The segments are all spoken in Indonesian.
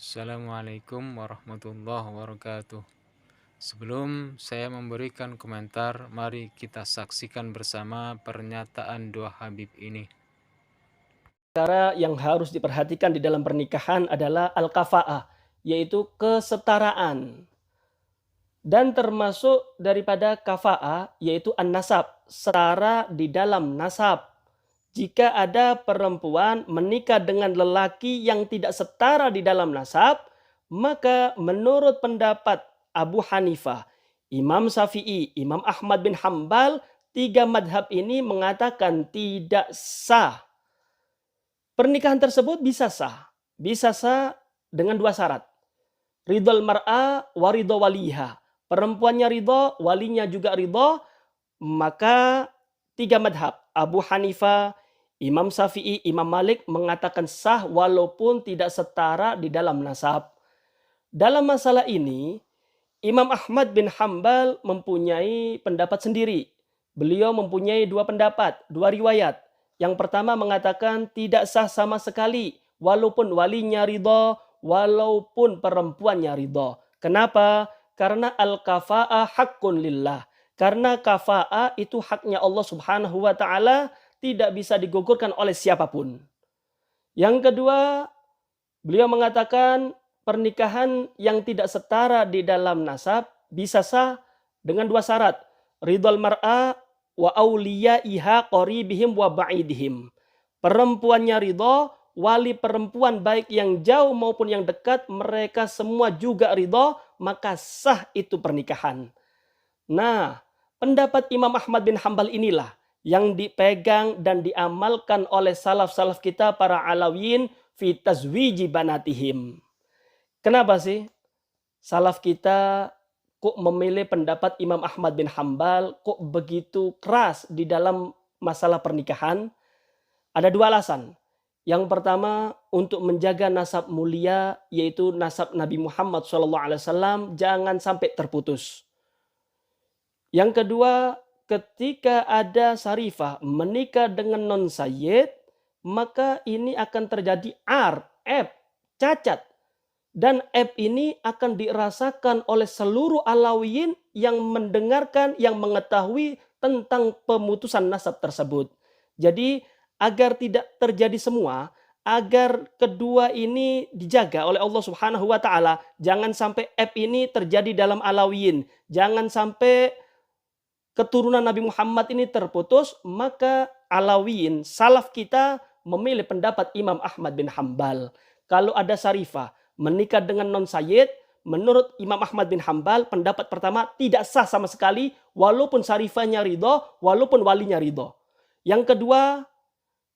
Assalamualaikum warahmatullahi wabarakatuh. Sebelum saya memberikan komentar, mari kita saksikan bersama pernyataan dua Habib ini. Perkara yang harus diperhatikan di dalam pernikahan adalah al-kafa'ah, yaitu kesetaraan. Dan termasuk daripada kafa'ah, yaitu an-nasab, setara di dalam nasab. Jika ada perempuan menikah dengan lelaki yang tidak setara di dalam nasab, maka menurut pendapat Abu Hanifah, Imam Syafi'i, Imam Ahmad bin Hambal, tiga madhab ini mengatakan tidak sah. Pernikahan tersebut bisa sah. Bisa sah dengan dua syarat. Ridhol mar'a wa ridho waliha. Perempuannya ridho, walinya juga ridho. Maka tiga madhab. Abu Hanifah, Imam Syafi'i, Imam Malik mengatakan sah walaupun tidak setara di dalam nasab. Dalam masalah ini, Imam Ahmad bin Hambal mempunyai pendapat sendiri. Beliau mempunyai dua pendapat, dua riwayat. Yang pertama mengatakan tidak sah sama sekali walaupun walinya ridho, walaupun perempuannya ridho. Kenapa? Karena al-kafa'ah haqqun lillah. Karena kafa'ah itu haknya Allah Subhanahu wa taala, tidak bisa digugurkan oleh siapapun. Yang kedua, beliau mengatakan pernikahan yang tidak setara di dalam nasab bisa sah dengan dua syarat. Ridhol mar'a wa auliyaiha qaribihim wa ba'idihim. Perempuannya ridho, wali perempuan baik yang jauh maupun yang dekat, mereka semua juga ridho, maka sah itu pernikahan. Nah, pendapat Imam Ahmad bin Hambal inilah yang dipegang dan diamalkan oleh salaf-salaf kita para alawiyin fi tazwiji banatihim. Kenapa sih salaf kita kok memilih pendapat Imam Ahmad bin Hambal, kok begitu keras di dalam masalah pernikahan? Ada dua alasan. Yang pertama, untuk menjaga nasab mulia, yaitu nasab Nabi Muhammad SAW, jangan sampai terputus. Yang kedua, ketika ada Sarifah menikah dengan non sayyid, maka ini akan terjadi aib, cacat. Dan aib ini akan dirasakan oleh seluruh alawiyin yang mendengarkan, yang mengetahui tentang pemutusan nasab tersebut. Jadi agar tidak terjadi semua, agar kedua ini dijaga oleh Allah Subhanahu wa taala, jangan sampai aib ini terjadi dalam alawiyin, jangan sampai keturunan Nabi Muhammad ini terputus, maka alawiyin, salaf kita memilih pendapat Imam Ahmad bin Hambal. Kalau ada Sarifah menikah dengan non sayyid, menurut Imam Ahmad bin Hambal, pendapat pertama tidak sah sama sekali walaupun Sarifahnya ridho, walaupun walinya ridho. Yang kedua,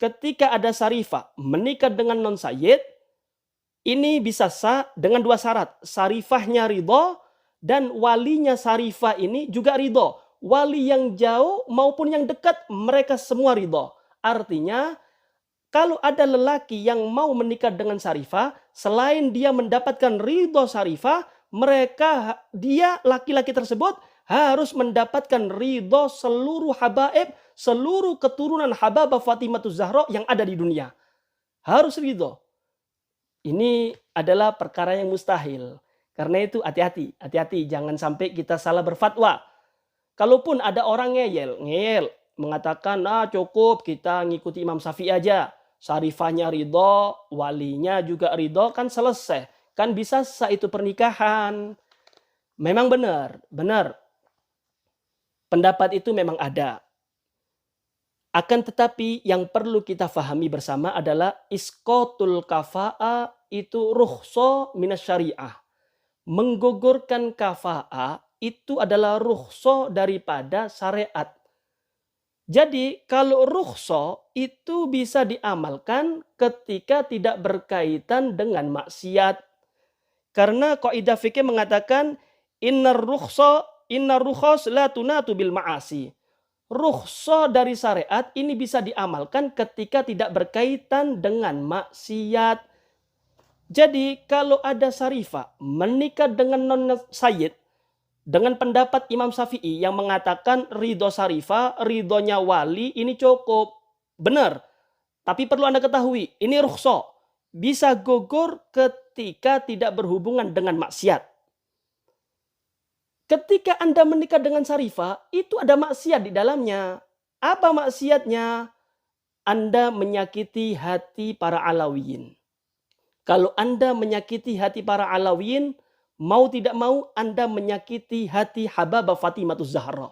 ketika ada Sarifah menikah dengan non sayyid, ini bisa sah dengan dua syarat. Sarifahnya ridho dan walinya Sarifah ini juga ridho. Wali yang jauh maupun yang dekat, mereka semua ridho. Artinya, kalau ada lelaki yang mau menikah dengan Sarifah, selain dia mendapatkan ridho Sarifah, dia laki-laki tersebut harus mendapatkan ridho seluruh habaib, seluruh keturunan hababah Fatimah Zahra yang ada di dunia. Harus ridho. Ini adalah perkara yang mustahil. Karena itu hati-hati, jangan sampai kita salah berfatwa. Kalaupun ada orang ngeyel, mengatakan, cukup kita ngikuti Imam Syafi'i aja. Sarifahnya ridho, walinya juga ridho, kan selesai. Kan bisa sah itu pernikahan. Memang benar. Pendapat itu memang ada. Akan tetapi yang perlu kita fahami bersama adalah iskotul kafa'a itu rukhso minas syariah. Menggugurkan kafa'a itu adalah rukhso daripada syariat. Jadi kalau rukhso itu bisa diamalkan ketika tidak berkaitan dengan maksiat. Karena kaidah fikih mengatakan innar rukhos la tunatu bil ma'asi. Rukhso dari syariat ini bisa diamalkan ketika tidak berkaitan dengan maksiat. Jadi kalau ada Sarifah menikah dengan non sayyid, dengan pendapat Imam Syafi'i yang mengatakan ridho Sarifah, ridhonya wali ini cukup. Benar. Tapi perlu Anda ketahui, ini rukhso. bisa gugur ketika tidak berhubungan dengan maksiat. Ketika Anda menikah dengan Sarifah, itu ada maksiat di dalamnya. Apa maksiatnya? Anda menyakiti hati para Alawiyin. Kalau Anda menyakiti hati para Alawiyin, mau tidak mau Anda menyakiti hati Hababah Fatimatuz Zahra.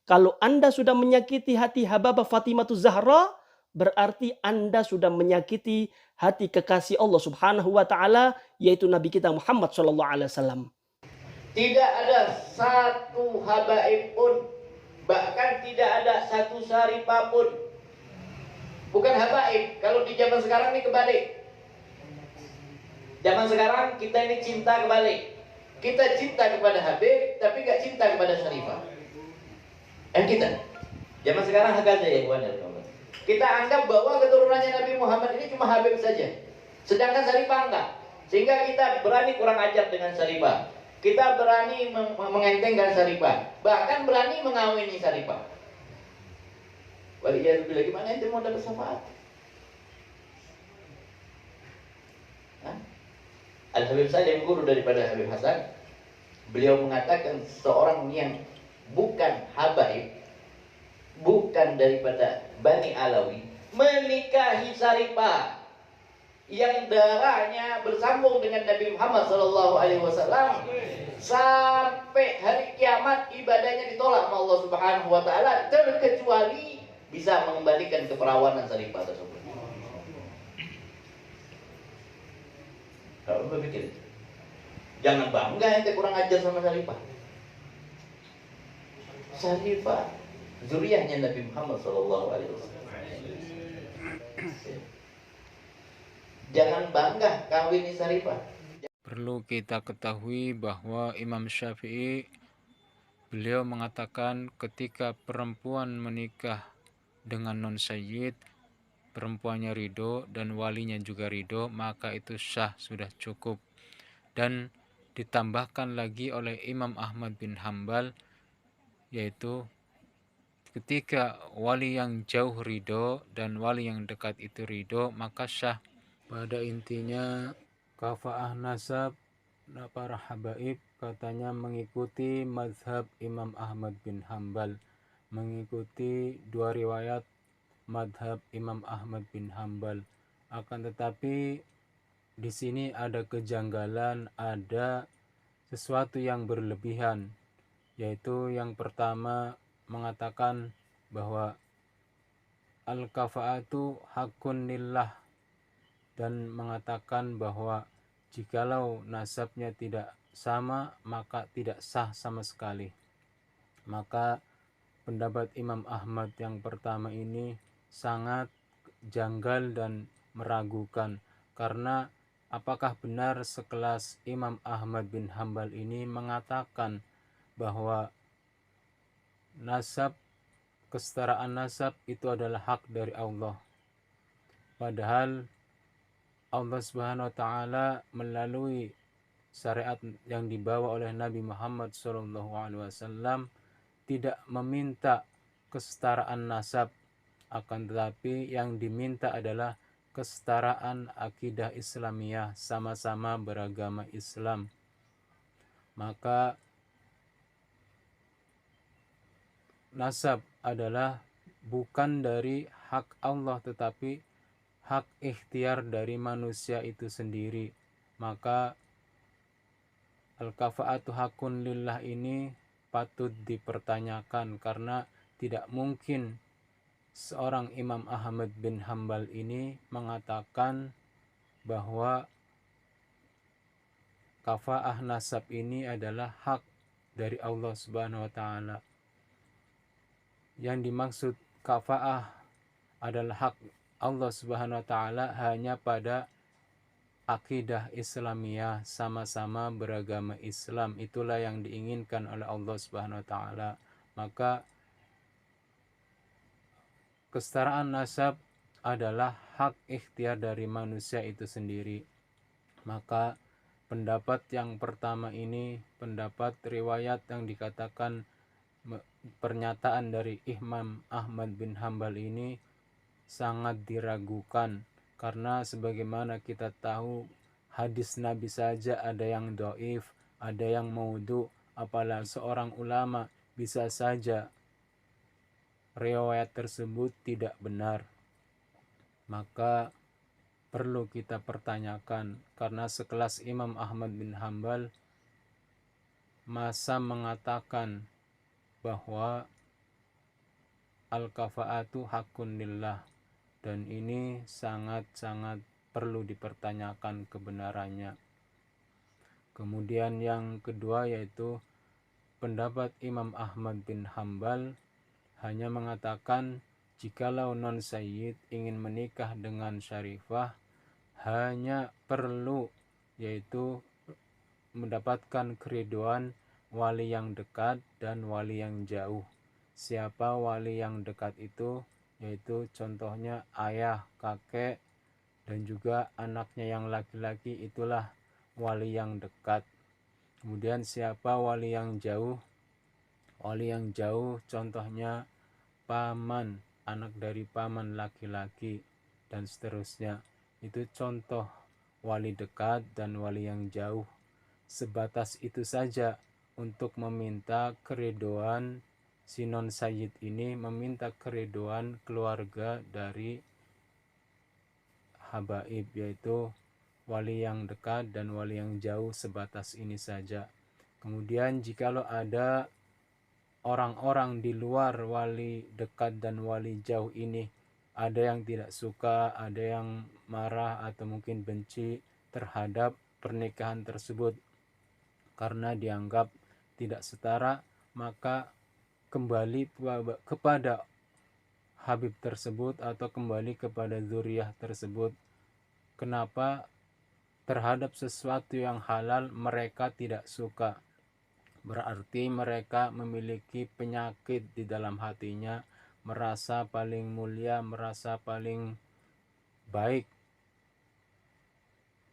Kalau Anda sudah menyakiti hati Hababah Fatimatuz Zahra, berarti Anda sudah menyakiti hati kekasih Allah Subhanahu wa taala, yaitu Nabi kita Muhammad sallallahu alaihi wasallam. Tidak ada satu habaib pun, bahkan tidak ada satu Sarifah pun. Bukan habaib. Kalau di zaman sekarang ini kebalik. Zaman sekarang kita ini cinta kebalik. Kita cinta kepada Habib, tapi gak cinta kepada Sarifah. Kita. Zaman sekarang hakaza ya ikhwan dan kawan. Kita anggap bahwa keturunannya Nabi Muhammad ini cuma Habib saja. Sedangkan Sarifah enggak. Sehingga kita berani kurang ajar dengan Sarifah. Kita berani mengentengkan Sarifah, bahkan berani mengawini Sarifah. Waliyahzubillah, gimana ente mau dapat syafaat? Al-Habib Salim, guru daripada Habib Hasan, beliau mengatakan seorang yang bukan habaib, bukan daripada Bani Alawi, menikahi Sarifah yang darahnya bersambung dengan Nabi Muhammad SAW, sampai hari kiamat ibadahnya ditolak sama Allah Subhanahu wa taala, terkecuali bisa mengembalikan keperawanan Sarifah tersebut. Kalau berpikir, jangan bangga ente kurang ajar sama Sarifah. Sarifah zuriyahnya Nabi Muhammad SAW. Jangan bangga kawin Sarifah. Perlu kita ketahui bahwa Imam Syafi'i, beliau mengatakan ketika perempuan menikah dengan non sayyid, perempuannya ridho dan walinya juga ridho, maka itu sah, sudah cukup. Dan ditambahkan lagi oleh Imam Ahmad bin Hambal, yaitu ketika wali yang jauh ridho dan wali yang dekat itu ridho, maka sah. Pada intinya kafaah nasab para habaib katanya mengikuti mazhab Imam Ahmad bin Hambal, mengikuti dua riwayat mazhab Imam Ahmad bin Hambal. Akan tetapi di sini ada kejanggalan, ada sesuatu yang berlebihan, yaitu yang pertama mengatakan bahwa al-kafa'atu hakun lillah, dan mengatakan bahwa jikalau nasabnya tidak sama maka tidak sah sama sekali. Maka pendapat Imam Ahmad yang pertama ini sangat janggal dan meragukan, karena apakah benar sekelas Imam Ahmad bin Hambal ini mengatakan bahwa nasab, kesetaraan nasab itu adalah hak dari Allah, padahal Allah Subhanahu wa taala melalui syariat yang dibawa oleh Nabi Muhammad SAW tidak meminta kesetaraan nasab, akan tetapi yang diminta adalah kesetaraan akidah Islamiyah, sama-sama beragama Islam. Maka nasab adalah bukan dari hak Allah tetapi hak ikhtiar dari manusia itu sendiri. Maka al-kafa'atu hakun lillah ini patut dipertanyakan, karena tidak mungkin seorang Imam Ahmad bin Hambal ini mengatakan bahwa kafa'ah nasab ini adalah hak dari Allah Subhanahu wa taala. Yang dimaksud kafa'ah adalah hak Allah Subhanahu wa taala hanya pada akidah Islamiyah, sama-sama beragama Islam. Itulah yang diinginkan oleh Allah Subhanahu wa taala. Maka kesetaraan nasab adalah hak ikhtiar dari manusia itu sendiri. Maka pendapat yang pertama ini, pendapat riwayat yang dikatakan pernyataan dari Imam Ahmad bin Hambal ini sangat diragukan, Karena sebagaimana kita tahu, hadis Nabi saja ada yang dhaif, ada yang maudhu, apalagi seorang ulama bisa saja riwayat tersebut tidak benar. Maka perlu kita pertanyakan, karena sekelas Imam Ahmad bin Hambal masa mengatakan bahwa al-kafa'atu hakun lillah, dan ini sangat-sangat perlu dipertanyakan kebenarannya. Kemudian yang kedua yaitu pendapat Imam Ahmad bin Hambal hanya mengatakan jikalau non sayyid ingin menikah dengan syarifah hanya perlu yaitu mendapatkan keriduan wali yang dekat dan wali yang jauh. Siapa wali yang dekat itu? Yaitu contohnya ayah, kakek, dan juga anaknya yang laki-laki, itulah wali yang dekat. Kemudian siapa wali yang jauh? Wali yang jauh contohnya paman, anak dari paman laki-laki, dan seterusnya. Itu contoh wali dekat dan wali yang jauh. Sebatas itu saja untuk meminta keridoan si non sayyid ini, meminta keridoan keluarga dari habaib, yaitu wali yang dekat dan wali yang jauh, sebatas ini saja. Kemudian jikalau ada orang-orang di luar wali dekat dan wali jauh ini, ada yang tidak suka, ada yang marah atau mungkin benci terhadap pernikahan tersebut karena dianggap tidak setara, maka kembali kepada habib tersebut atau kembali kepada zuriyah tersebut. Kenapa terhadap sesuatu yang halal mereka tidak suka? Berarti mereka memiliki penyakit di dalam hatinya, merasa paling mulia, merasa paling baik,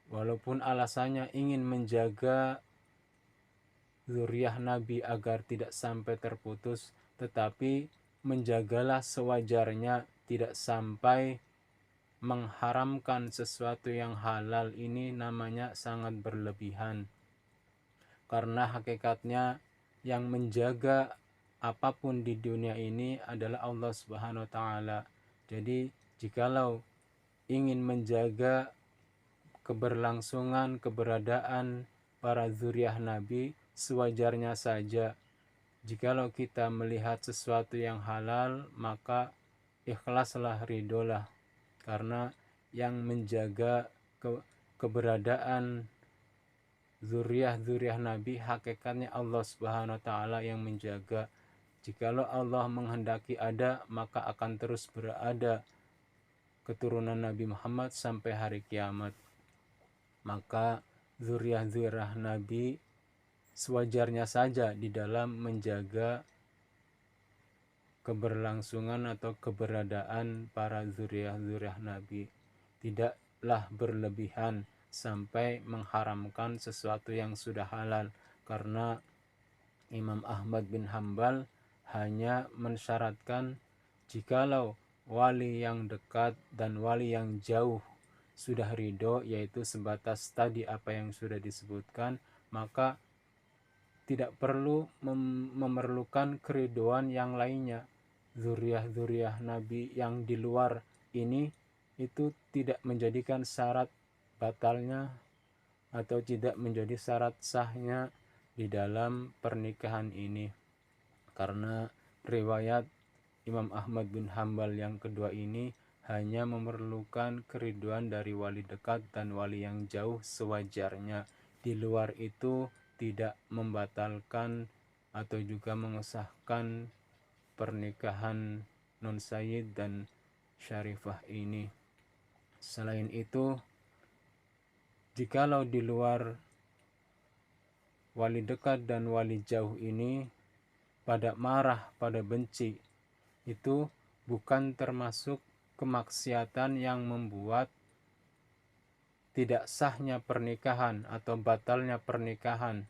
walaupun alasannya ingin menjaga zuriyah Nabi agar tidak sampai terputus, tetapi menjagalah sewajarnya, tidak sampai mengharamkan sesuatu yang halal. Ini namanya sangat berlebihan, karena hakikatnya yang menjaga apapun di dunia ini adalah Allah Subhanahu wa Ta'ala. Jadi jikalau ingin menjaga keberlangsungan keberadaan para zuriyah Nabi, sewajarnya saja. Jikalau kita melihat sesuatu yang halal, maka ikhlaslah, ridolah, karena yang menjaga keberadaan zuriyah Nabi hakikatnya Allah Subhanahu wa Ta'ala yang menjaga. Jikalau Allah menghendaki ada, maka akan terus berada keturunan Nabi Muhammad sampai hari kiamat. Maka zuriyah Nabi sewajarnya saja di dalam menjaga keberlangsungan atau keberadaan para zuriyah Nabi. Tidaklah berlebihan sampai mengharamkan sesuatu yang sudah halal, karena Imam Ahmad bin Hambal hanya mensyaratkan jikalau wali yang dekat dan wali yang jauh sudah ridho, yaitu sebatas tadi apa yang sudah disebutkan, maka tidak perlu memerlukan keridoan yang lainnya. Zuriyah Nabi yang di luar ini itu tidak menjadikan syarat batalnya atau tidak menjadi syarat sahnya di dalam pernikahan ini. Karena riwayat Imam Ahmad bin Hambal yang kedua ini hanya memerlukan keriduan dari wali dekat dan wali yang jauh sewajarnya. Di luar itu tidak membatalkan atau juga mengesahkan pernikahan non sayyid dan syarifah ini. Selain itu, jikalau di luar wali dekat dan wali jauh ini pada marah, pada benci, itu bukan termasuk kemaksiatan yang membuat tidak sahnya pernikahan atau batalnya pernikahan.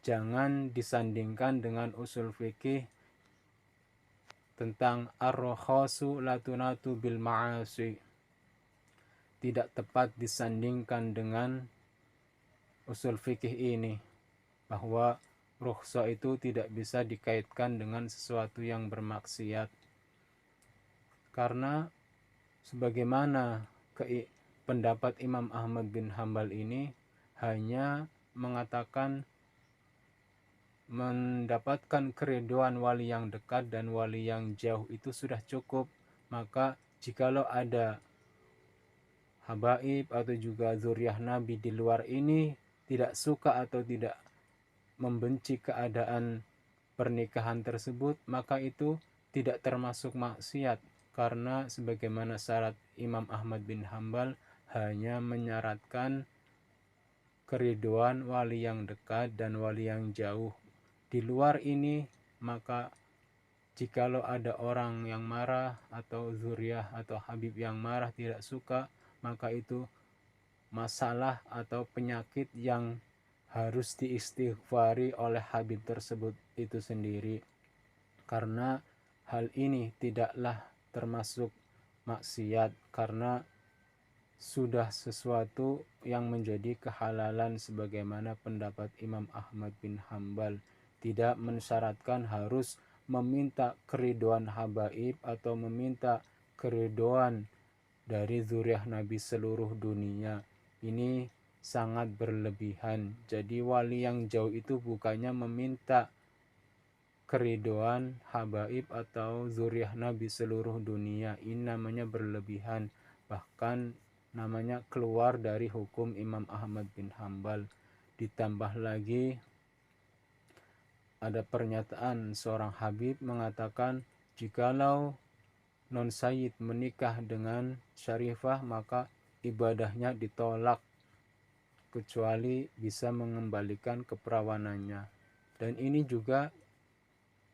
Jangan disandingkan dengan usul fikih tentang ar-rukhasu la tunatu bil ma'asi. tidak tepat disandingkan dengan usul fikih ini, bahwa rukhsah itu tidak bisa dikaitkan dengan sesuatu yang bermaksiat. Karena sebagaimana pendapat Imam Ahmad bin Hambal ini hanya mengatakan mendapatkan keriduan wali yang dekat dan wali yang jauh itu sudah cukup. Maka jikalau ada habaib atau juga zuriyah Nabi di luar ini tidak suka atau tidak membenci keadaan pernikahan tersebut, maka itu tidak termasuk maksiat, karena sebagaimana syarat Imam Ahmad bin Hambal hanya menyaratkan keriduan wali yang dekat dan wali yang jauh. Di luar ini, maka jikalau ada orang yang marah atau zuriyah atau habib yang marah tidak suka, maka itu masalah atau penyakit yang harus diistighfari oleh habib tersebut itu sendiri, karena hal ini tidaklah termasuk maksiat, karena sudah sesuatu yang menjadi kehalalan sebagaimana pendapat Imam Ahmad bin Hambal, tidak mensyaratkan harus meminta keriduan habaib atau meminta keriduan dari zuriyah Nabi seluruh dunia. Ini sangat berlebihan. Jadi wali yang jauh itu bukannya meminta keriduan habaib atau zuriyah Nabi seluruh dunia. Ini namanya berlebihan, bahkan namanya keluar dari hukum Imam Ahmad bin Hambal. Ditambah lagi ada pernyataan seorang habib mengatakan, jikalau non sayyid menikah dengan syarifah maka ibadahnya ditolak kecuali bisa mengembalikan keperawanannya. Dan ini juga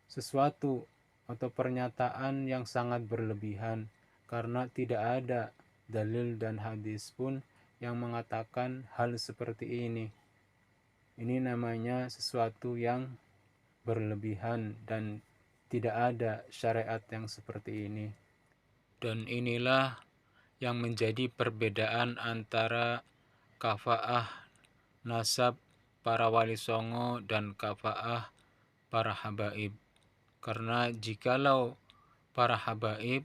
sesuatu atau pernyataan yang sangat berlebihan, karena tidak ada dalil dan hadis pun yang mengatakan hal seperti ini. Ini namanya sesuatu yang berlebihan dan tidak ada syariat yang seperti ini. Dan inilah yang menjadi perbedaan antara kafaah nasab para wali songo dan kafaah para habaib. Karena jikalau para habaib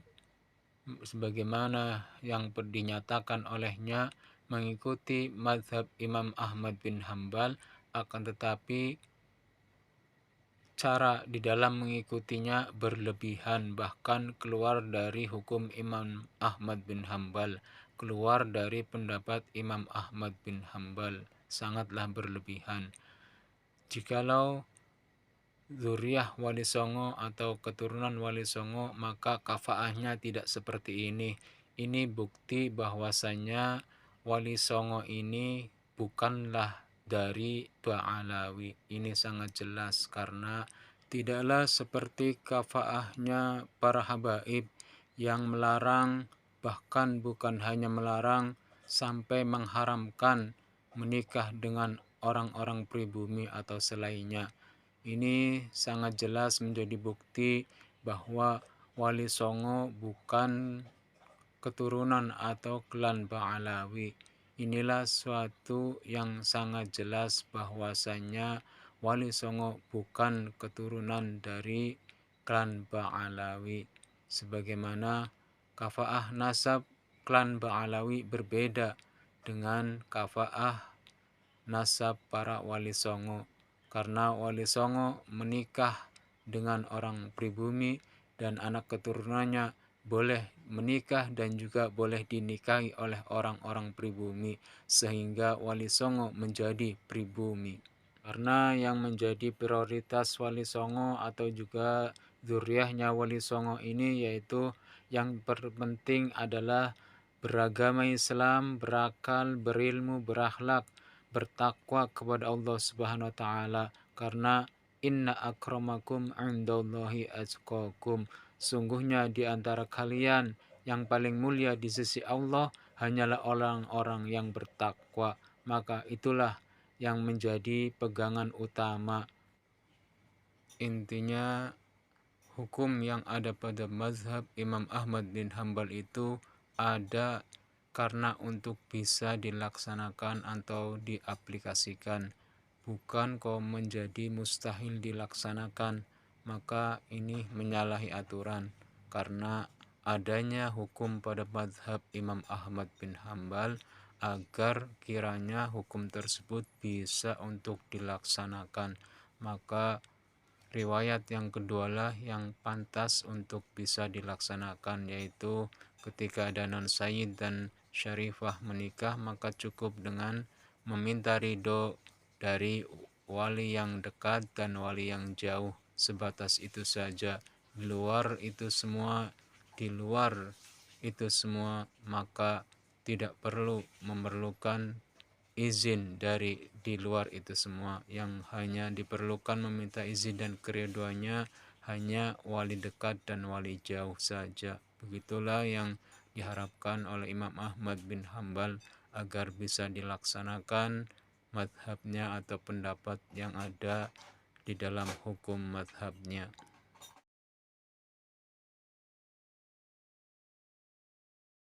sebagaimana yang dinyatakan olehnya mengikuti mazhab Imam Ahmad bin Hambal, akan tetapi cara di dalam mengikutinya berlebihan, bahkan keluar dari hukum Imam Ahmad bin Hambal, keluar dari pendapat Imam Ahmad bin Hambal, sangatlah berlebihan. Jikalau zuriyah wali songo atau keturunan wali songo, maka kafaahnya tidak seperti ini. Ini bukti bahwasannya wali songo ini bukanlah dari Ba'alawi. Ini sangat jelas, karena tidaklah seperti kafaahnya para habaib yang melarang, bahkan bukan hanya melarang, sampai mengharamkan menikah dengan orang-orang pribumi atau selainnya. Ini sangat jelas menjadi bukti bahwa wali songo bukan keturunan atau klan Ba'alawi. Inilah suatu yang sangat jelas bahwasannya wali songo bukan keturunan dari klan Ba'alawi. Sebagaimana kafaah nasab klan Ba'alawi berbeda dengan kafaah nasab para wali songo, karena wali songo menikah dengan orang pribumi dan anak keturunannya boleh menikah dan juga boleh dinikahi oleh orang-orang pribumi, sehingga wali songo menjadi pribumi. Karena yang menjadi prioritas wali songo atau juga zuriyahnya wali songo ini yaitu yang terpenting adalah beragama Islam, berakal, berilmu, berakhlak, bertakwa kepada Allah Subhanahu wa taala, karena inna akramakum indallahi atqakum, sungguhnya di antara kalian yang paling mulia di sisi Allah hanyalah orang-orang yang bertakwa. Maka itulah yang menjadi pegangan utama. Intinya hukum yang ada pada mazhab Imam Ahmad bin Hambal itu ada karena untuk bisa dilaksanakan atau diaplikasikan, bukan kok menjadi mustahil dilaksanakan, maka ini menyalahi aturan, karena adanya hukum pada mazhab Imam Ahmad bin Hambal agar kiranya hukum tersebut bisa untuk dilaksanakan, maka riwayat yang kedualah yang pantas untuk bisa dilaksanakan, yaitu ketika ada non sayyid dan syarifah menikah, maka cukup dengan meminta ridho dari wali yang dekat dan wali yang jauh, sebatas itu saja. Di luar itu semua maka tidak perlu memerlukan izin dari di luar itu semua. Yang hanya diperlukan meminta izin dan keriduannya hanya wali dekat dan wali jauh saja. Begitulah yang diharapkan oleh Imam Ahmad bin Hambal agar bisa dilaksanakan madhabnya atau pendapat yang ada di dalam hukum madhabnya.